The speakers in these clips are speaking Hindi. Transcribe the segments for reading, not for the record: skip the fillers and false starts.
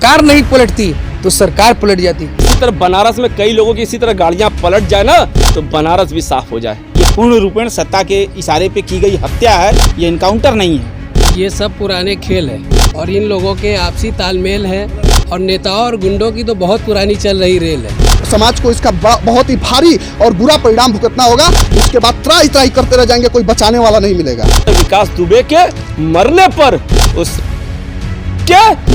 कार नहीं पलटती तो सरकार पलट जाती। इसी तरह बनारस में कई लोगों की इसी तरह गाड़ियां पलट जाए ना तो बनारस भी साफ हो जाए। ये पूर्ण रूपेण सत्ता के इशारे पे की गई हत्या है, ये इनकाउंटर नहीं है। ये सब पुराने खेल है और इन लोगों के आपसी तालमेल है और नेताओं और गुंडों की तो बहुत पुरानी चल रही रेल है। समाज को इसका बहुत ही भारी और बुरा परिणाम भुगतना होगा। उसके बाद त्राही त्राही करते रह जाएंगे, कोई बचाने वाला नहीं मिलेगा। विकास दुबे के मरने पर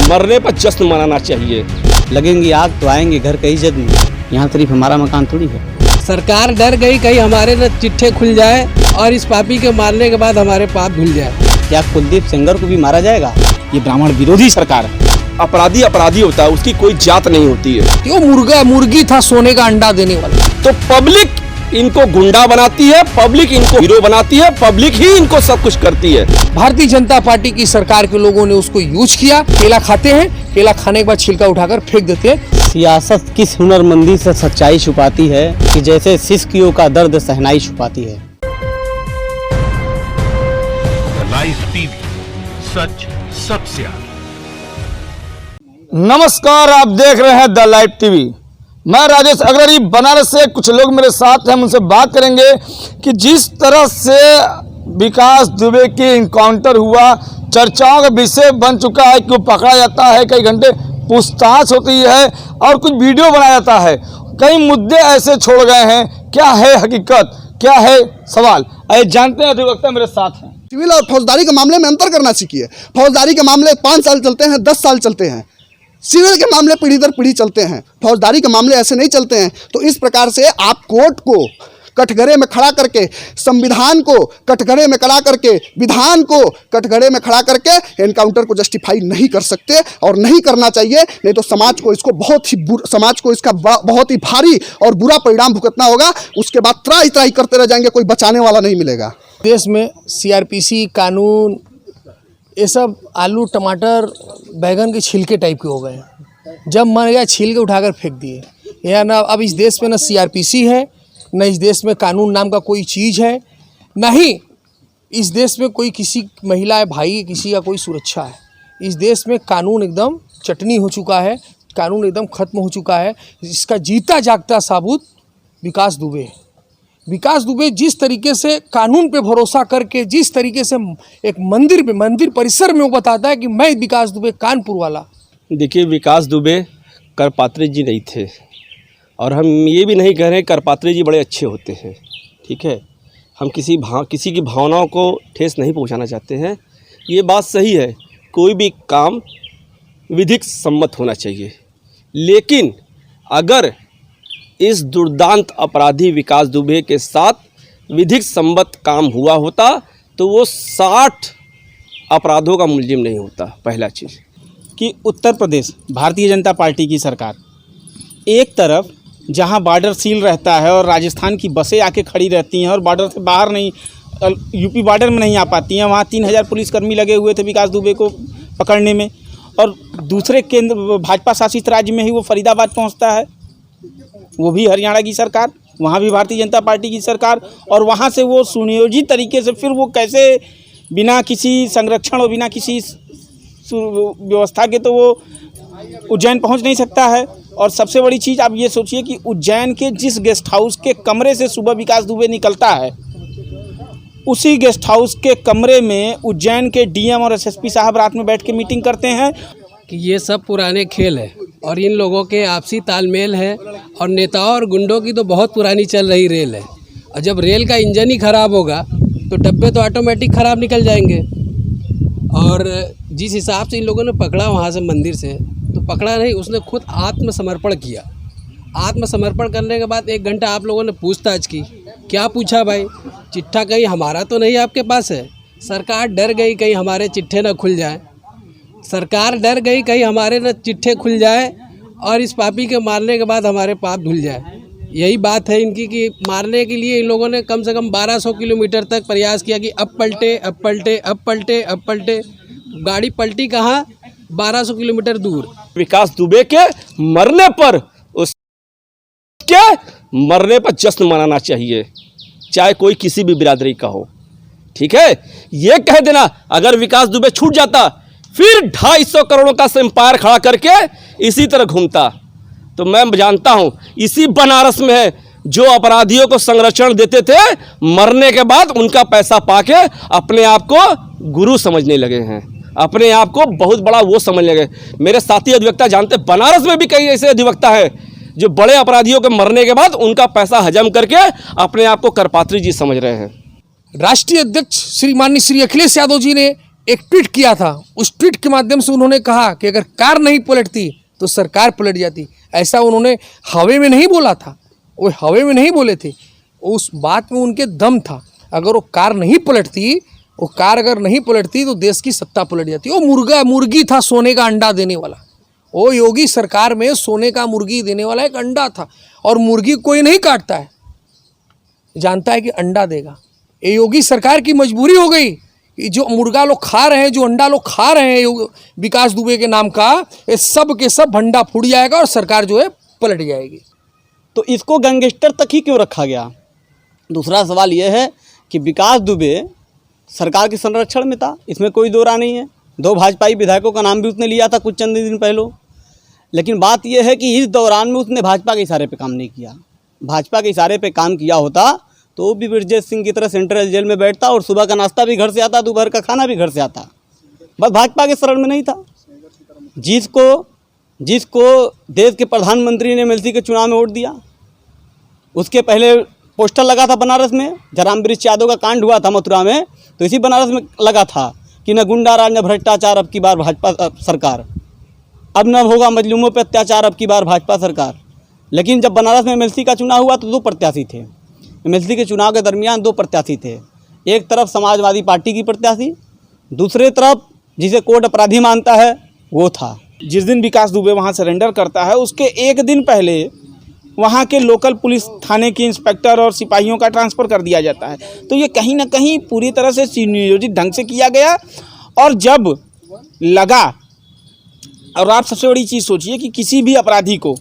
मरने पर जश्न मनाना चाहिए। लगेंगी आग तो आएंगे घर, कहीं जग नहीं। यहाँ सिर्फ हमारा मकान थोड़ी है। सरकार डर गई कहीं हमारे न चिट्ठे खुल जाए और इस पापी के मारने के बाद हमारे पाप धुल जाए। क्या कुलदीप सेंगर को भी मारा जाएगा? ये ब्राह्मण विरोधी सरकार है। अपराधी अपराधी होता है, उसकी कोई जात नहीं होती है। क्यों मुर्गी था सोने का अंडा देने वाला। तो पब्लिक इनको गुंडा बनाती है, पब्लिक इनको हीरो बनाती है, पब्लिक ही इनको सब कुछ करती है। भारतीय जनता पार्टी की सरकार के लोगों ने उसको यूज किया। केला खाते हैं, केला खाने के बाद छिलका उठाकर फेंक देते हैं। सियासत किस हुनरमंदी से सच्चाई छुपाती है कि जैसे सिसकियों का दर्द सहनाई छुपाती है। लाइव टीवी, सच सबसे आगे। नमस्कार, आप देख रहे हैं द लाइव टीवी। मैं राजेश अग्रणी बनारस से। कुछ लोग मेरे साथ हैं, उनसे बात करेंगे कि जिस तरह से विकास दुबे की इनकाउंटर हुआ, चर्चाओं का विषय बन चुका है कि वो पकड़ा जाता है, कई घंटे पूछताछ होती है और कुछ वीडियो बनाया जाता है। कई मुद्दे ऐसे छोड़ गए हैं। क्या है हकीकत, क्या है सवाल, आइए जानते हैं। अधिवक्ता मेरे साथ हैं। सिविल और फौजदारी के मामले में अंतर करना सीखिए। फौजदारी के मामले 5 साल चलते हैं, 10 साल चलते हैं। सिविल के मामले पीढ़ी दर पीढ़ी चलते हैं, फौजदारी के मामले ऐसे नहीं चलते हैं। तो इस प्रकार से आप कोर्ट को कटघरे में खड़ा करके, संविधान को कटघरे में खड़ा करके, विधान को कटघरे में खड़ा करके एनकाउंटर को जस्टिफाई नहीं कर सकते और नहीं करना चाहिए। नहीं तो समाज को इसका बहुत ही भारी और बुरा परिणाम भुगतना होगा। उसके बाद त्राही त्राही करते रह जाएंगे, कोई बचाने वाला नहीं मिलेगा। देश में सीआरपीसी कानून ये सब आलू टमाटर बैगन के छिलके टाइप के हो गए हैं। जब मन गया छील के उठाकर फेंक दिए। या ना अब इस देश में ना सीआरपीसी है, न इस देश में कानून नाम का कोई चीज़ है, न ही इस देश में कोई किसी महिला है भाई किसी का कोई सुरक्षा है। इस देश में कानून एकदम चटनी हो चुका है, कानून एकदम खत्म हो चुका है। इसका जीता जागता साबूत विकास दुबे है। विकास दुबे जिस तरीके से कानून पे भरोसा करके, जिस तरीके से एक मंदिर परिसर में वो बताता है कि मैं विकास दुबे कानपुर वाला। देखिए, विकास दुबे करपात्री जी नहीं थे और हम ये भी नहीं कह रहे करपात्री जी बड़े अच्छे होते हैं, ठीक है। हम किसी की भावनाओं को ठेस नहीं पहुंचाना चाहते हैं। ये बात सही है, कोई भी काम विधिक सम्मत होना चाहिए। लेकिन अगर इस दुर्दांत अपराधी विकास दुबे के साथ विधिक सम्मत काम हुआ होता तो वो 60 अपराधों का मुलजिम नहीं होता। पहला चीज़ कि उत्तर प्रदेश भारतीय जनता पार्टी की सरकार एक तरफ जहां बॉर्डर सील रहता है और राजस्थान की बसें आके खड़ी रहती हैं और बॉर्डर से बाहर नहीं, यूपी बॉर्डर में नहीं आ पाती हैं, वहां 3000 पुलिसकर्मी लगे हुए थे विकास दुबे को पकड़ने में। और दूसरे केंद्र भाजपा शासित राज्य में ही वो फरीदाबाद पहुंचता है, वो भी हरियाणा की सरकार, वहाँ भी भारतीय जनता पार्टी की सरकार। और वहाँ से वो सुनियोजित तरीके से फिर वो कैसे बिना किसी संरक्षण और बिना किसी व्यवस्था के तो वो उज्जैन पहुँच नहीं सकता है। और सबसे बड़ी चीज़ आप ये सोचिए कि उज्जैन के जिस गेस्ट हाउस के कमरे से सुबह विकास दुबे निकलता है, उसी गेस्ट हाउस के कमरे में उज्जैन के डीएम और एसएसपी साहब रात में बैठ के मीटिंग करते हैं। कि ये सब पुराने खेल है और इन लोगों के आपसी तालमेल है और नेताओं और गुंडों की तो बहुत पुरानी चल रही रेल है। और जब रेल का इंजन ही ख़राब होगा तो डब्बे तो ऑटोमेटिक ख़राब निकल जाएंगे। और जिस हिसाब से इन लोगों ने पकड़ा वहाँ से मंदिर से, तो पकड़ा नहीं, उसने खुद आत्मसमर्पण किया। आत्मसमर्पण करने के बाद 1 घंटा आप लोगों ने पूछताछ की। क्या पूछा भाई? चिट्ठा कहीं हमारा तो नहीं आपके पास है? सरकार डर गई कहीं हमारे चिट्ठे ना खुल जाए, सरकार डर गई कहीं हमारे न चिट्ठे खुल जाए और इस पापी के मारने के बाद हमारे पाप धुल जाए। यही बात है इनकी कि मारने के लिए इन लोगों ने कम से कम 1200 किलोमीटर तक प्रयास किया कि अब पलटे अब पलटे अब पलटे अब पलटे। गाड़ी पलटी कहाँ? 1200 किलोमीटर दूर। विकास दुबे के मरने पर जश्न मनाना चाहिए, चाहे कोई किसी भी बिरादरी का हो, ठीक है। ये कह देना अगर विकास दुबे छूट जाता फिर 250 करोड़ों का एम्पायर खड़ा करके इसी तरह घूमता। तो मैं जानता हूं इसी बनारस में है जो अपराधियों को संरक्षण देते थे, मरने के बाद उनका पैसा पाके अपने आप को गुरु समझने लगे हैं, अपने आप को बहुत बड़ा वो समझने लगे। मेरे साथी अधिवक्ता जानते, बनारस में भी कई ऐसे अधिवक्ता हैं जो बड़े अपराधियों के मरने के बाद उनका पैसा हजम करके अपने आप को करपात्री जी समझ रहे हैं। राष्ट्रीय अध्यक्ष श्री अखिलेश यादव जी ने एक ट्वीट किया था। उस ट्वीट के माध्यम से उन्होंने कहा कि अगर कार नहीं पलटती तो सरकार पलट जाती। ऐसा उन्होंने हवे में नहीं बोला था, वो हवे में नहीं बोले थे, उस बात में उनके दम था। अगर वो कार नहीं पलटती, वो कार अगर नहीं पलटती तो देश की सत्ता पलट जाती। वो मुर्गी था सोने का अंडा देने वाला। वो योगी सरकार में सोने का मुर्गी देने वाला एक अंडा था, और मुर्गी कोई नहीं काटता है, जानता है कि अंडा देगा। ये योगी सरकार की मजबूरी हो गई कि जो मुर्गा लोग खा रहे हैं, जो अंडा लोग खा रहे हैं विकास दुबे के नाम का, ये सब के सब भंडा फूट जाएगा और सरकार जो है पलट जाएगी। तो इसको गैंगस्टर तक ही क्यों रखा गया? दूसरा सवाल यह है कि विकास दुबे सरकार के संरक्षण में था, इसमें कोई दो राय नहीं है। 2 भाजपाई विधायकों का नाम भी उसने लिया था कुछ चंद दिन पहले। लेकिन बात यह है कि इस दौरान में उसने भाजपा के इशारे पे काम नहीं किया। भाजपा के इशारे पे काम किया होता तो वो भी ब्रजेश सिंह की तरह सेंट्रल जेल में बैठता और सुबह का नाश्ता भी घर से आता, दोपहर का खाना भी घर से आता। बस भाजपा के शरण में नहीं था। जिसको देश के प्रधानमंत्री ने एमएलसी के चुनाव में वोट दिया, उसके पहले पोस्टर लगा था बनारस में। जब रामवृक्ष यादव का कांड हुआ था मथुरा में, तो इसी बनारस में लगा था कि न गुंडा राज न भ्रष्टाचार, अब की बार भाजपा सरकार। अब न होगा मजलूमों पर अत्याचार, अब की बार भाजपा सरकार। लेकिन जब बनारस में एमएलसी का चुनाव हुआ तो 2 प्रत्याशी थे। एमएलसी के चुनाव के दरमियान 2 प्रत्याशी थे। एक तरफ समाजवादी पार्टी की प्रत्याशी, दूसरे तरफ जिसे कोर्ट अपराधी मानता है वो था। जिस दिन विकास दुबे वहाँ सरेंडर करता है, उसके एक दिन पहले वहाँ के लोकल पुलिस थाने के इंस्पेक्टर और सिपाहियों का ट्रांसफ़र कर दिया जाता है। तो ये कहीं ना कहीं पूरी तरह से सुनियोजित ढंग से किया गया। और जब लगा, और आप सबसे बड़ी चीज़ सोचिए कि किसी भी अपराधी को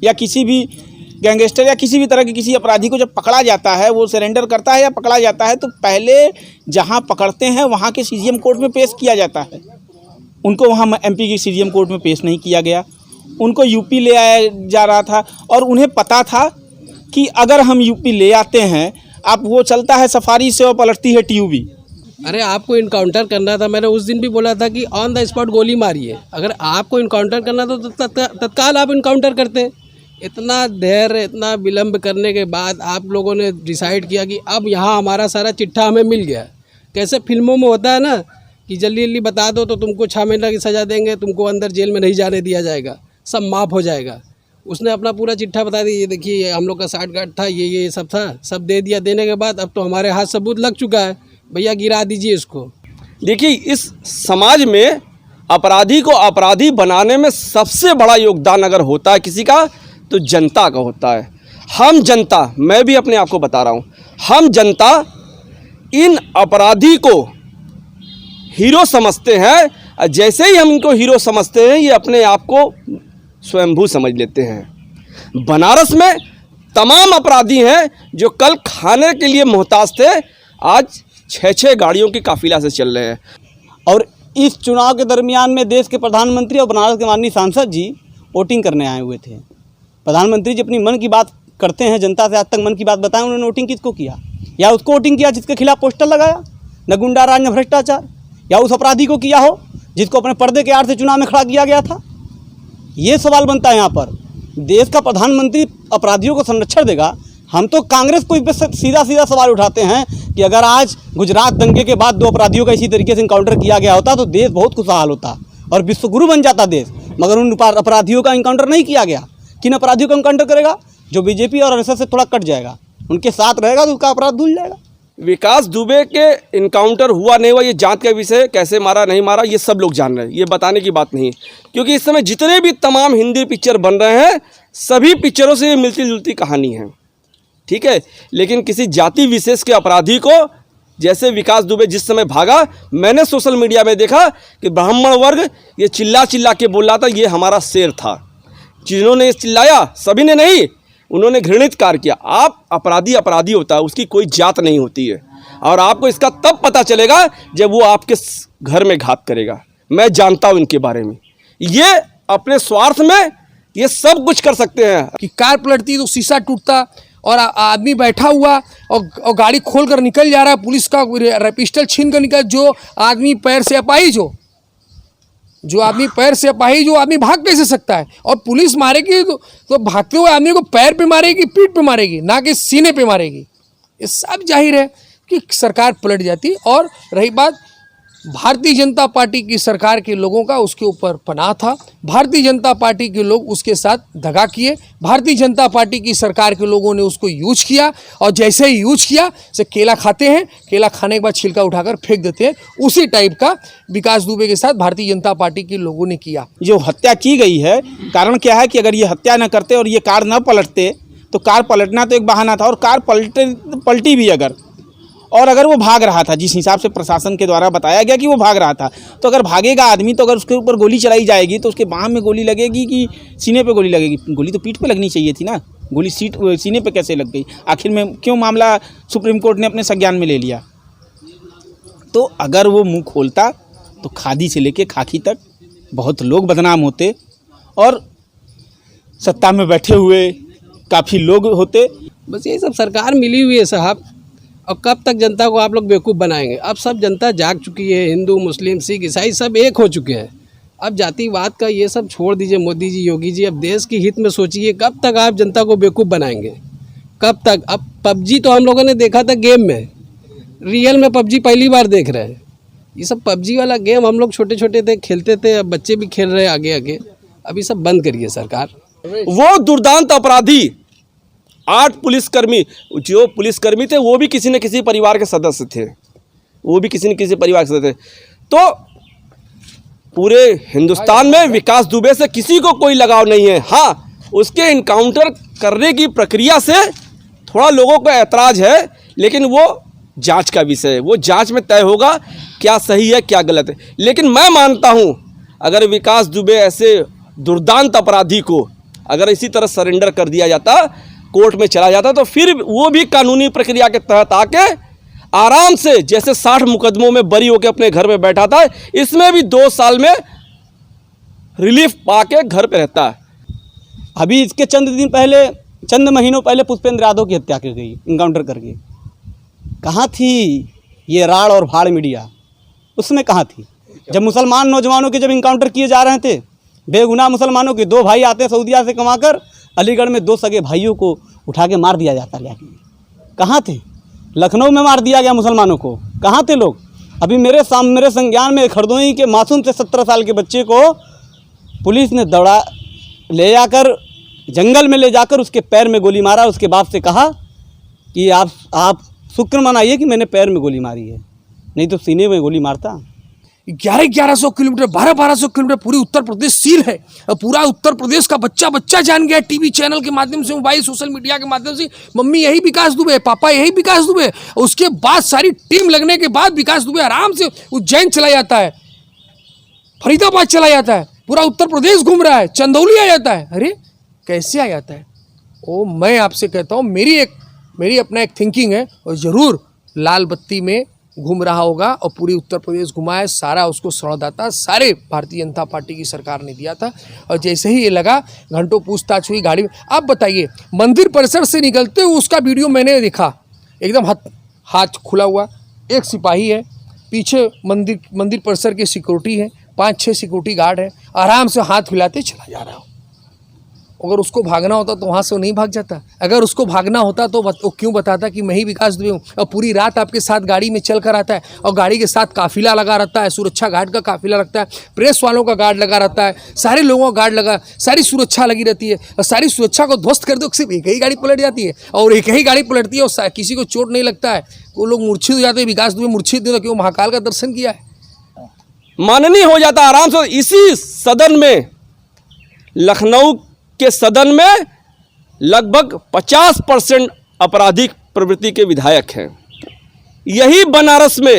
या किसी भी गैंगस्टर या किसी भी तरह के किसी अपराधी को जब पकड़ा जाता है, वो सरेंडर करता है या पकड़ा जाता है, तो पहले जहाँ पकड़ते हैं वहाँ के सीजीएम कोर्ट में पेश किया जाता है। उनको वहाँ एमपी की सीजीएम कोर्ट में पेश नहीं किया गया, उनको यूपी ले आया जा रहा था। और उन्हें पता था कि अगर हम यूपी ले आते हैं, अब वो चलता है सफारी से और पलटती है टीयूबी। अरे आपको इनकाउंटर करना था, मैंने उस दिन भी बोला था कि ऑन द स्पॉट गोली मारिए। अगर आपको इनकाउंटर करना था तो तत्काल आप इनकाउंटर करते। इतना धैर्य, इतना विलम्ब करने के बाद आप लोगों ने डिसाइड किया कि अब यहाँ हमारा सारा चिट्ठा हमें मिल गया। कैसे फिल्मों में होता है ना कि जल्दी जल्दी बता दो तो तुमको 6 महीने की सज़ा देंगे, तुमको अंदर जेल में नहीं जाने दिया जाएगा, सब माफ़ हो जाएगा। उसने अपना पूरा चिट्ठा बता दिया, ये देखिए हम लोग का 60 गार्ड था, ये सब था, सब दे दिया। देने के बाद अब तो हमारे हाथ सबूत लग चुका है, भैया गिरा दीजिए इसको। देखिए, इस समाज में अपराधी को अपराधी बनाने में सबसे बड़ा योगदान अगर होता है किसी का, तो जनता का होता है। हम जनता, मैं भी अपने आप को बता रहा हूँ, हम जनता इन अपराधी को हीरो समझते हैं। जैसे ही हम इनको हीरो समझते हैं, ये अपने आप को स्वयंभू समझ लेते हैं। बनारस में तमाम अपराधी हैं जो कल खाने के लिए मोहताज थे, आज 6-6 गाड़ियों की काफिला से चल रहे हैं। और इस चुनाव के दरमियान में देश के प्रधानमंत्री और बनारस के माननीय सांसद जी वोटिंग करने आए हुए थे। प्रधानमंत्री जी अपनी मन की बात करते हैं, जनता से आज तक मन की बात बताएं। उन्होंने वोटिंग किसको किया? या उसको वोटिंग किया जिसके खिलाफ पोस्टर लगाया, न गुंडा राज न भ्रष्टाचार, या उस अपराधी को किया हो जिसको अपने पर्दे के आड़ से चुनाव में खड़ा किया गया था? ये सवाल बनता है यहाँ पर। देश का प्रधानमंत्री अपराधियों को संरक्षण देगा? हम तो कांग्रेस को इस पर सीधा सीधा सवाल उठाते हैं कि अगर आज गुजरात दंगे के बाद 2 अपराधियों का इसी तरीके से इनकाउंटर किया गया होता तो देश बहुत खुशहाल होता और विश्वगुरु बन जाता देश। मगर उन अपराधियों का इनकाउंटर नहीं किया गया। किन अपराधियों का इनकाउंटर करेगा? जो बीजेपी और आरएसएस से थोड़ा कट जाएगा, उनके साथ रहेगा तो उसका अपराध धुल जाएगा। विकास दुबे के इनकाउंटर हुआ नहीं हुआ, ये जांच का विषय, कैसे मारा नहीं मारा ये सब लोग जान रहे हैं, ये बताने की बात नहीं। क्योंकि इस समय जितने भी तमाम हिंदी पिक्चर बन रहे हैं, सभी पिक्चरों से ये मिलती जुलती कहानी है, ठीक है। लेकिन किसी जाति विशेष के अपराधी को, जैसे विकास दुबे जिस समय भागा, मैंने सोशल मीडिया में देखा कि ब्राह्मण वर्ग ये चिल्ला चिल्ला के बोल रहा था ये हमारा शेर था। जिन्होंने चिल्लाया सभी ने नहीं, उन्होंने घृणित कार्य किया। आप अपराधी अपराधी होता है, उसकी कोई जात नहीं होती है। और आपको इसका तब पता चलेगा जब वो आपके घर में घात करेगा। मैं जानता हूँ इनके बारे में। ये अपने स्वार्थ में ये सब कुछ कर सकते हैं। कि कार पलटती तो शीशा टूटता और आदमी बैठा हुआ और गाड़ी खोल कर निकल जा रहा है, पुलिस का पिस्टल छीन कर निकल, जो आदमी पैर से अपाहिज हो, जो आदमी पैर से अपाहिज हो, आदमी भाग कैसे सकता है? और पुलिस मारेगी तो भागते हुए आदमी को पैर पे मारेगी, पीठ पे मारेगी, ना कि सीने पे मारेगी। ये सब जाहिर है कि सरकार पलट जाती। और रही बात भारतीय जनता पार्टी की सरकार के लोगों का उसके ऊपर पनाह था, भारतीय जनता पार्टी के लोग उसके साथ दगा किए, भारतीय जनता पार्टी की सरकार के लोगों ने उसको यूज किया, और जैसे ही यूज किया से केला खाते हैं, केला खाने के बाद छिलका उठाकर फेंक देते हैं, उसी टाइप का विकास दुबे के साथ भारतीय जनता पार्टी के लोगों ने किया। जो हत्या की गई है, कारण क्या है कि अगर ये हत्या न करते और ये कार न पलटते तो कार पलटना तो एक बहाना था, और कार पलटी भी अगर वो भाग रहा था, जिस हिसाब से प्रशासन के द्वारा बताया गया कि वो भाग रहा था, तो अगर भागेगा आदमी तो अगर उसके ऊपर गोली चलाई जाएगी तो उसके बाह में गोली लगेगी कि सीने पे गोली लगेगी? गोली तो पीठ पे लगनी चाहिए थी ना, गोली सीने पे कैसे लग गई? आखिर में क्यों मामला सुप्रीम कोर्ट ने अपने संज्ञान में ले लिया? तो अगर वो मुँह खोलता तो खादी से लेके खाकी तक बहुत लोग बदनाम होते और सत्ता में बैठे हुए काफ़ी लोग होते। बस यही सब सरकार मिली हुई है साहब। और कब तक जनता को आप लोग बेवकूफ़ बनाएंगे? अब सब जनता जाग चुकी है, हिंदू मुस्लिम सिख ईसाई सब एक हो चुके हैं। अब जातिवाद का ये सब छोड़ दीजिए मोदी जी, योगी जी, अब देश की हित में सोचिए। कब तक आप जनता को बेवकूफ़ बनाएंगे? कब तक? अब पबजी तो हम लोगों ने देखा था गेम में, रियल में पबजी पहली बार देख रहे हैं। ये सब पबजी वाला गेम हम लोग छोटे छोटे थे खेलते थे, अब बच्चे भी खेल रहे हैं आगे आगे। अब ये सब बंद करिए सरकार। वो दुर्दांत अपराधी 8 पुलिसकर्मी, जो पुलिसकर्मी थे वो भी किसी न किसी परिवार के सदस्य थे, वो भी किसी न किसी परिवार के सदस्य थे। तो पूरे हिंदुस्तान में विकास दुबे से किसी को कोई लगाव नहीं है। हाँ, उसके इनकाउंटर करने की प्रक्रिया से थोड़ा लोगों को ऐतराज है, लेकिन वो जांच का विषय है, वो जांच में तय होगा क्या सही है क्या गलत है। लेकिन मैं मानता हूँ अगर विकास दुबे ऐसे दुर्दांत अपराधी को अगर इसी तरह सरेंडर कर दिया जाता, कोर्ट में चला जाता, तो फिर वो भी कानूनी प्रक्रिया के तहत आके आराम से जैसे 60 मुकदमों में बरी होकर अपने घर में बैठा था, इसमें भी 2 साल में रिलीफ पाके घर पे रहता है। अभी इसके चंद महीनों पहले पुष्पेंद्र यादव की हत्या की गई इनकाउंटर करके। कहाँ थी ये राड़ और भाड़ मीडिया? उसमें कहाँ थी जब मुसलमान नौजवानों के जब इनकाउंटर किए जा रहे थे? बेगुनाह मुसलमानों के 2 भाई आते सऊदीया से कमाकर, अलीगढ़ में 2 सगे भाइयों को उठा के मार दिया जाता है। कहाँ थे? लखनऊ में मार दिया गया मुसलमानों को, कहाँ थे लोग? अभी मेरे संज्ञान में हरदोई के मासूम से 17 साल के बच्चे को पुलिस ने दौड़ा ले जाकर जंगल में ले जाकर उसके पैर में गोली मारा। उसके बाप से कहा कि आप शुक्र मनाइए कि मैंने पैर में गोली मारी है, नहीं तो सीने में गोली मारता। 1100 किलोमीटर 1200 किलोमीटर पूरी उत्तर प्रदेश सील है, और पूरा उत्तर प्रदेश का बच्चा जान गया टीवी चैनल के माध्यम से, मोबाइल सोशल मीडिया के माध्यम से, मम्मी यही विकास दुबे, पापा यही विकास दुबे। उसके बाद सारी टीम लगने के बाद विकास दुबे आराम से उज्जैन चला जाता है, फरीदाबाद चला जाता है, पूरा उत्तर प्रदेश घूम रहा है, चंदौली आ जाता है। अरे कैसे आ जाता है? ओ मैं आपसे कहता हूँ, मेरी अपना एक थिंकिंग है, और ज़रूर लाल बत्ती में घूम रहा होगा और पूरी उत्तर प्रदेश घुमा है, सारा उसको सौदाता सारे भारतीय जनता पार्टी की सरकार ने दिया था। और जैसे ही ये लगा, घंटों पूछताछ हुई गाड़ी में। आप बताइए, मंदिर परिसर से निकलते हुए उसका वीडियो मैंने देखा, एकदम हाथ खुला हुआ, एक सिपाही है पीछे, मंदिर परिसर की सिक्योरिटी है, 5-6 सिक्योरिटी गार्ड है, आराम से हाथ हिलाते चला जा रहा हो। अगर उसको भागना होता तो वहाँ से वो नहीं भाग जाता। अगर उसको भागना होता तो वो क्यों बताता कि मैं ही विकास दुबे हूँ? और पूरी रात आपके साथ गाड़ी में चल कर आता है, और गाड़ी के साथ काफिला लगा रहता है, सुरक्षा गार्ड का काफिला रखता है, प्रेस वालों का गार्ड लगा रहता है, सारे लोगों का गार्ड लगा, सारी सुरक्षा लगी रहती है। और सारी सुरक्षा को ध्वस्त कर दो, सिर्फ एक ही गाड़ी पलट जाती है, और एक ही गाड़ी पलटती है और किसी को चोट नहीं लगता है। वो लोग मूर्छित हो जाते हैं, विकास दुबे मूर्छित नहीं होता, क्यों? महाकाल का दर्शन किया है, माननीय हो जाता आराम से। इसी सदन में, लखनऊ के सदन में लगभग 50% आपराधिक प्रवृत्ति के विधायक हैं। यही बनारस में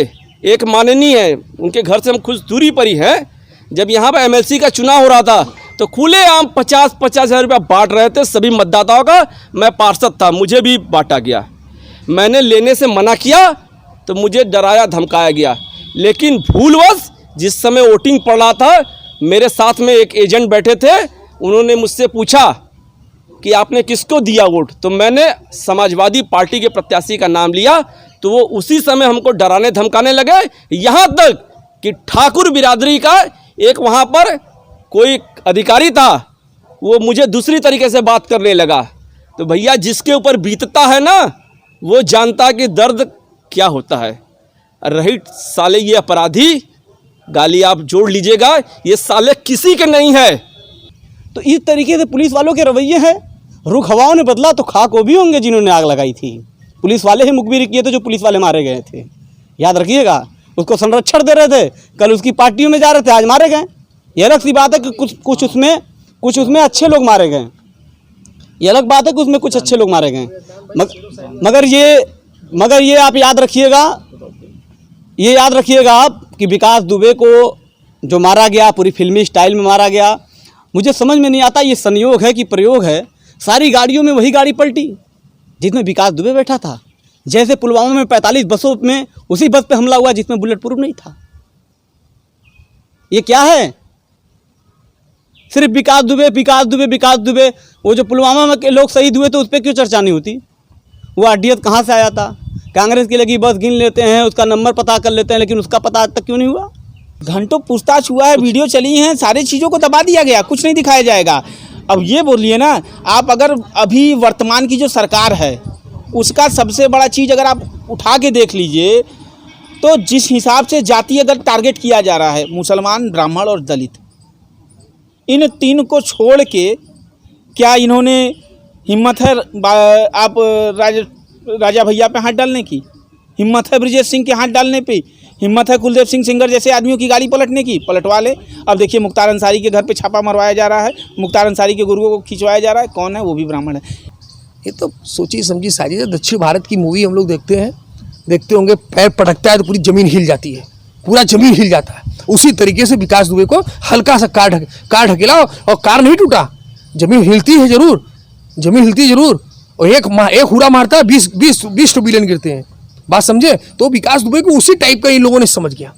एक माननीय है, उनके घर से हम कुछ दूरी पर ही हैं। जब यहाँ पर MLC का चुनाव हो रहा था तो खुलेआम 50-50 हज़ार रुपया बांट रहे थे सभी मतदाताओं का। मैं पार्षद था, मुझे भी बांटा गया। मैंने लेने से मना किया तो मुझे डराया धमकाया गया, लेकिन भूलवश जिस समय वोटिंग पड़ रहा था, मेरे साथ में एक एजेंट बैठे थे, उन्होंने मुझसे पूछा कि आपने किसको दिया वोट, तो मैंने समाजवादी पार्टी के प्रत्याशी का नाम लिया, तो वो उसी समय हमको डराने धमकाने लगे। यहाँ तक कि ठाकुर बिरादरी का एक वहाँ पर कोई अधिकारी था, वो मुझे दूसरी तरीके से बात करने लगा। तो भैया, जिसके ऊपर बीतता है ना, वो जानता कि दर्द क्या होता है। रही साले ये अपराधी, गाली आप जोड़ लीजिएगा, ये साले किसी के नहीं है। तो इस तरीके से पुलिस वालों के रवैये हैं। रुख हवाओं ने बदला तो खाक वो भी होंगे जिन्होंने आग लगाई थी। पुलिस वाले ही मुखबिरी किए थे जो पुलिस वाले मारे गए थे, याद रखिएगा। उसको संरक्षण दे रहे थे, कल उसकी पार्टियों में जा रहे थे, आज मारे गए। ये अलग सी बात है कि कुछ उसमें अच्छे लोग मारे गए। ये अलग बात है कि उसमें कुछ अच्छे लोग मारे गए। मगर ये आप याद रखिएगा आप कि विकास दुबे को जो मारा गया, पूरी फिल्मी स्टाइल में मारा गया। मुझे समझ में नहीं आता ये संयोग है कि प्रयोग है। सारी गाड़ियों में वही गाड़ी पलटी जिसमें विकास दुबे बैठा था। जैसे पुलवामा में 45 बसों में उसी बस पे हमला हुआ जिसमें बुलेट प्रूफ नहीं था। ये क्या है? सिर्फ विकास दुबे। वो जो पुलवामा में के लोग शहीद हुए थे उस पर क्यों चर्चा नहीं होती? वो आरडीएफ कहाँ से आया था? कांग्रेस की लगी बस गिन लेते हैं, उसका नंबर पता कर लेते हैं, लेकिन उसका पता आज तक क्यों नहीं हुआ? घंटों पूछताछ हुआ है, वीडियो चली हैं, सारी चीज़ों को दबा दिया गया, कुछ नहीं दिखाया जाएगा। अब ये बोलिए ना आप, अगर अभी वर्तमान की जो सरकार है उसका सबसे बड़ा चीज़ अगर आप उठा के देख लीजिए तो जिस हिसाब से जाति अगर टारगेट किया जा रहा है, मुसलमान, ब्राह्मण और दलित, इन तीन को छोड़ के क्या इन्होंने हिम्मत है आप राजा भैया पे हाथ डालने की? हिम्मत है ब्रिजेश सिंह के हाथ डालने पे? हिम्मत है कुलदीप सिंह सेंगर जैसे आदमियों की गाड़ी पलटने की? पलटवा ले। अब देखिए मुख्तार अंसारी के घर पे छापा मरवाया जा रहा है, मुख्तार अंसारी के गुरुओं को खिंचवाया जा रहा है। कौन है? वो भी ब्राह्मण है। ये तो सोची समझी साजिश है। दक्षिण भारत की मूवी हम लोग देखते होंगे, पैर पटकता है तो पूरी ज़मीन हिल जाती है, पूरा ज़मीन हिल जाता है। उसी तरीके से विकास दुबे को हल्का सा कार ढकेला और कार नहीं टूटा। ज़मीन हिलती है जरूर, ज़मीन हिलती है जरूर। और एक हुरा मारता है, 20 बिलियन गिरते हैं। बात समझे? तो विकास दुबे को उसी टाइप का इन लोगों ने समझ गया।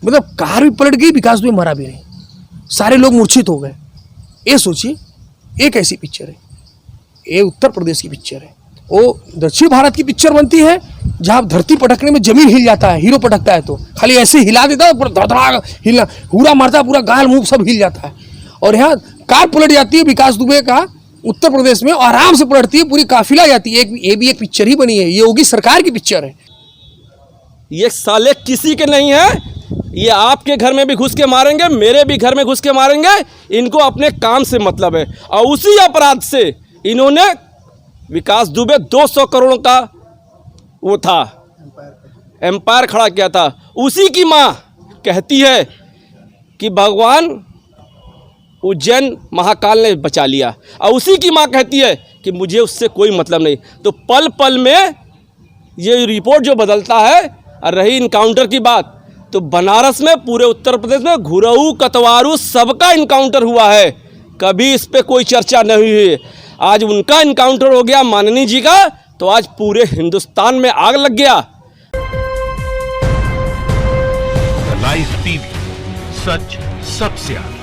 मतलब कार भी पलट गई, विकास दुबे मरा भी नहीं, सारे लोग मूर्छित हो गए। ये सोचिए, एक ऐसी पिक्चर है, ये उत्तर प्रदेश की पिक्चर है। वो दक्षिण भारत की पिक्चर बनती है जहाँ धरती पटकने में जमीन हिल जाता है, हीरो पटकता है तो खाली ऐसे हिला देता है, पूरा धड़धड़ा हिलना, हुरा मारता है, पूरा गाल मुंह सब हिल जाता है। और यहाँ कार पलट जाती है विकास दुबे का उत्तर प्रदेश में, आराम से पलटती है, पूरी काफिला जाती है। ये भी एक पिक्चर ही बनी है, ये योगी सरकार की पिक्चर है। ये साले किसी के नहीं है। ये आपके घर में भी घुस के मारेंगे, मेरे भी घर में घुस के मारेंगे। इनको अपने काम से मतलब है। और उसी अपराध से इन्होंने विकास दुबे 200 करोड़ का वो था एम्पायर खड़ा किया था। उसी की माँ कहती है कि भगवान उज्जैन महाकाल ने बचा लिया, और उसी की माँ कहती है कि मुझे उससे कोई मतलब नहीं। तो पल पल में ये रिपोर्ट जो बदलता है। और रही इनकाउंटर की बात, तो बनारस में, पूरे उत्तर प्रदेश में घुरहू कतवारू सबका इनकाउंटर हुआ है, कभी इस पे कोई चर्चा नहीं हुई। आज उनका इनकाउंटर हो गया माननीय जी का, तो आज पूरे हिंदुस्तान में आग लग गया। लाइव टीवी, सच सबसे आगे।